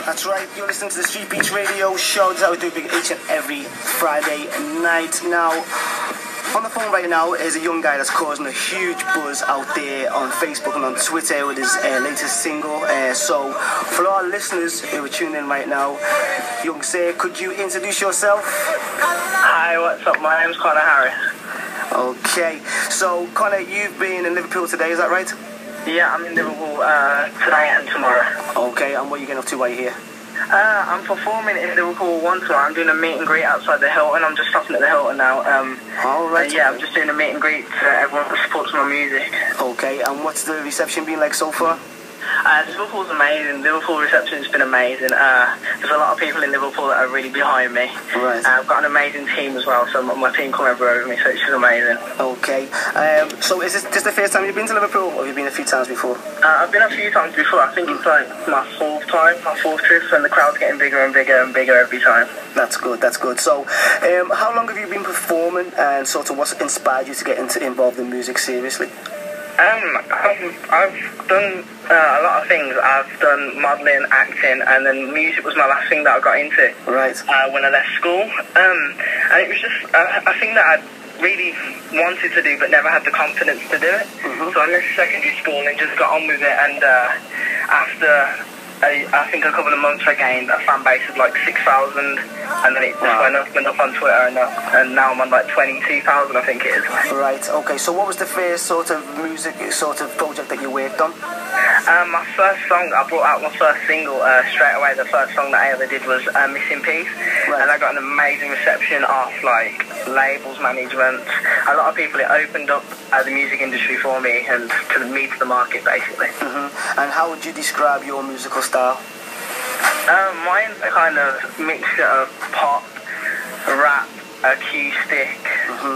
That's right, you're listening to the Street Beats Radio Show. This is how we do Big each and every Friday night. Now, on the phone right now is a young guy that's causing a huge buzz out there on Facebook and on Twitter with his latest single. So, for our listeners who are tuning in right now, young sir, could you introduce yourself? Hi, what's up? My name's Connor Harris. Okay, so Connor, you've been in Liverpool today, is that right? Yeah, I'm in Liverpool tonight and tomorrow. Okay, and what are you getting up to while you're here? I'm performing in Liverpool one tomorrow. I'm doing a meet and greet outside the Hilton. I'm just stopping at the Hilton now. Alright. Yeah, I'm just doing a meet and greet to everyone who supports my music. Okay, and what's the reception been like so far? Liverpool's amazing. Liverpool reception's been amazing. There's a lot of people in Liverpool that are really behind me. Right. I've got an amazing team as well, so my team come everywhere with me, so it's just amazing. Okay. So is this the first time you've been to Liverpool, or have you been a few times before? I've been a few times before. I think it's like my fourth trip, and the crowd's getting bigger and bigger and bigger every time. That's good, that's good. So, how long have you been performing, and sort of what's inspired you to get involved in music seriously? I've done a lot of things. I've done modelling, acting, and then music was my last thing that I got into. Right. When I left school. And it was just a thing that I really wanted to do but never had the confidence to do it. Mm-hmm. So I left secondary school and just got on with it, and after I think a couple of months I gained a fan base of like 6,000, and then it just went up on Twitter, and now I'm on like 22,000, I think it is. Right, okay, so what was the first sort of music project that you worked on? My first song, I brought out my first single straight away. The first song that I ever did was Missing Piece, right. And I got an amazing reception off like labels, management, a lot of people. It opened up the music industry for me and to the market basically. Mm-hmm. And how would you describe your musical style? Mine's a kind of mixture of pop, rap, acoustic,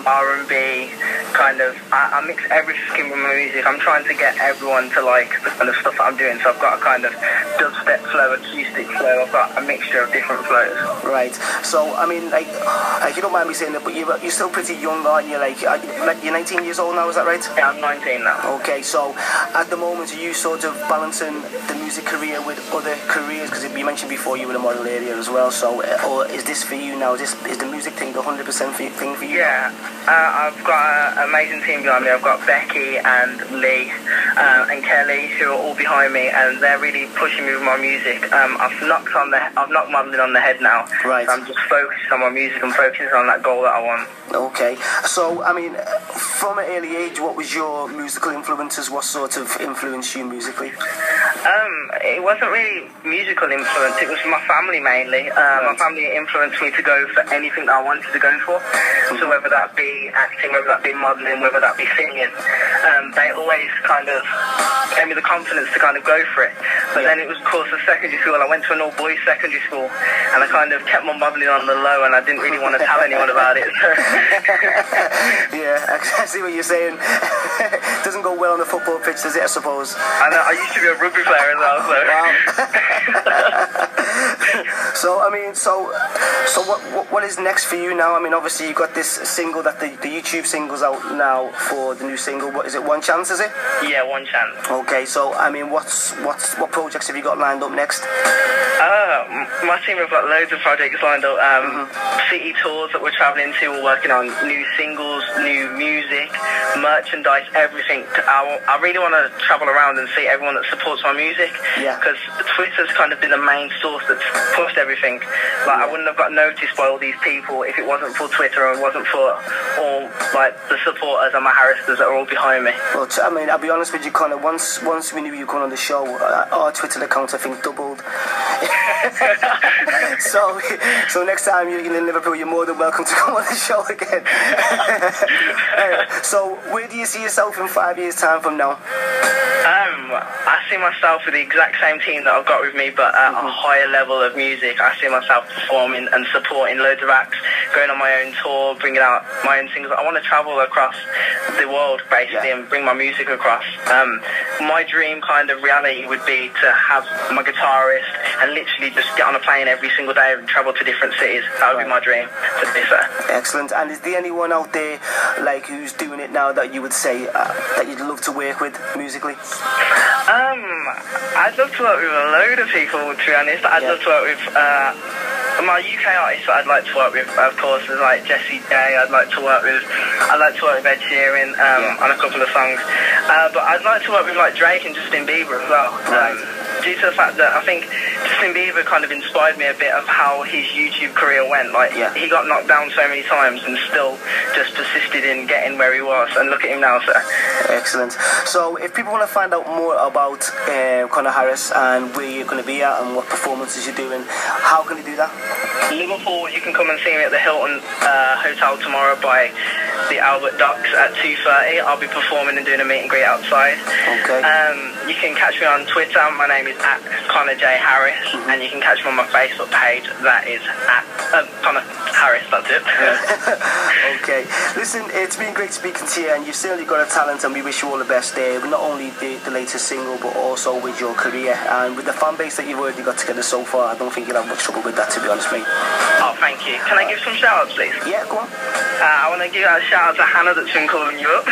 R&B, kind of. I mix everything with my music. I'm trying to get everyone to like the kind of stuff that I'm doing. So I've got a kind of dubstep flow, acoustic flow. I've got a mixture of different flows. Right. So I mean, like you don't mind me saying that, but you're still pretty young, aren't you? Like you're 19 years old now, is that right? Yeah, I'm 19 now. Okay. So at the moment, are you sort of balancing the music career with other careers? Because you mentioned before you were in the model area as well. So, or is this for you now? Is the music thing the 100% thing for you? Yeah, I've got an amazing team behind me. I've got Becky and Lee and Kelly, who are all behind me, and they're really pushing me with my music. I've knocked modelling on the head now. Right. I'm just focused on my music and focusing on that goal that I want. Okay. So, I mean, from an early age, what was your musical influences? What sort of influenced you musically? It wasn't really musical influence. It was my family mainly. My family influenced me to go for anything that I wanted to go for. So whether that be acting, whether that be modelling, whether that be singing, they always kind of gave me the confidence to kind of go for it. But then it was, of course, a secondary school. I went to an all-boys secondary school, and I kind of kept my modelling on the low, and I didn't really want to tell anyone about it. So. Yeah, I see what you're saying. It doesn't go well on the football pitch, does it, I suppose? I know, I used to be a rugby player as well, so... Wow. So, I mean, so what is next for you now? I mean, obviously you've got this single that the YouTube single's out now for the new single. What is it? One Chance, is it? Yeah, One Chance. Okay, so I mean, what projects have you got lined up next? My team have got loads of projects lined up. City tours that we're travelling to. We're working on new singles, new music, merchandise, everything. I really want to travel around and see everyone that supports my music. Yeah. Because Twitter's kind of been the main source that's pushed everything. Like, I wouldn't have got noticed by all these people if it wasn't for Twitter and wasn't for all like the supporters and my Harristers that are all behind me. Well, I mean, I'll be honest with you, Connor. Once we knew you were coming on the show, our Twitter accounts I think doubled. so next time you're in Liverpool, you're more than welcome to come on the show again. So where do you see yourself in 5 years' time from now? I see myself with the exact same team that I've got with me, but at a higher level of music. I see myself performing and supporting loads of acts, going on my own tour, bringing out my own singles. I want to travel across the world, basically, and bring my music across. My dream kind of reality would be to have my guitarist and literally just get on a plane every single day and travel to different cities. That would be my dream, to be fair. Excellent. And is there anyone out there like who's doing it now that you would say that you'd love to work with musically? I'd love to work with a load of people, to be honest. I'd love to work with my UK artists that I'd like to work with, of course, is like Jessie J. I'd like to work with Ed Sheeran on a couple of songs. But I'd like to work with like Drake and Justin Bieber as well. Due to the fact that I think Justin Bieber kind of inspired me a bit of how his YouTube career went. Like, he got knocked down so many times and still just persisted in getting where he was. And look at him now, sir. Excellent. So, if people want to find out more about Conor Harris and where you're going to be at and what performances you're doing, how can they do that? Liverpool, you can come and see me at the Hilton Hotel tomorrow by the Albert Docks at 2:30. I'll be performing and doing a meet and greet outside. Okay. You can catch me on Twitter. My name is @Conor J Harris, and you can catch me on my Facebook page. That is @Conor Harris. That's it. Okay. Listen, it's been great speaking to you, and you've certainly got a talent, and we wish you all the best there. But not only the latest single, but also with your career and with the fan base that you've already got together so far. I don't think you'll have much trouble with that, to be honest, mate. Oh, thank you. Can I give some shout-outs, please? Yeah, go on. I want to give a shout-out to Hannah that's been calling you up. I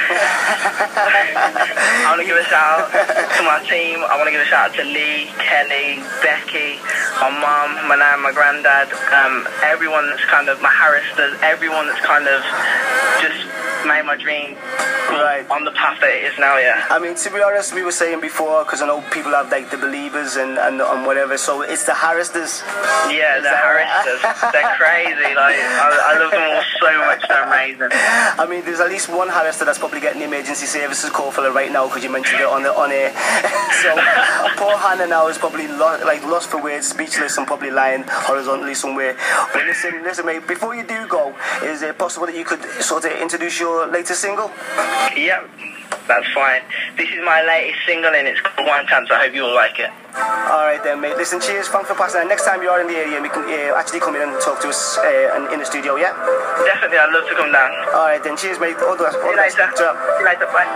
want to give a shout-out to my team. I want to give a shout-out to Lee, Kelly, Becky, my mum, my nan, my granddad, everyone that's kind of, my Harristers, everyone that's kind of just made my dream on the path that it is now, I mean, to be honest, we were saying before, because I know people have like the Believers and whatever, so it's the Harristers. Yeah, the Harristers. They're crazy. Like, I love them all so much. They're amazing. I mean, there's at least one Harrister that's probably getting the emergency services call for it right now, because you mentioned it on air. So poor Hannah now is probably lost for words, speechless, and probably lying horizontally somewhere. But listen, mate, before you do go, is it possible that you could sort of introduce your latest single? Yep, that's fine. This is my latest single, and it's called One Chance. I hope you all like it. Alright then, mate. Listen, cheers, thanks for passing. Next time you're in the area, we can actually come in and talk to us in the studio, yeah? Definitely, I'd love to come down. Alright then, cheers, mate. All the best. See you later. See you later, bye.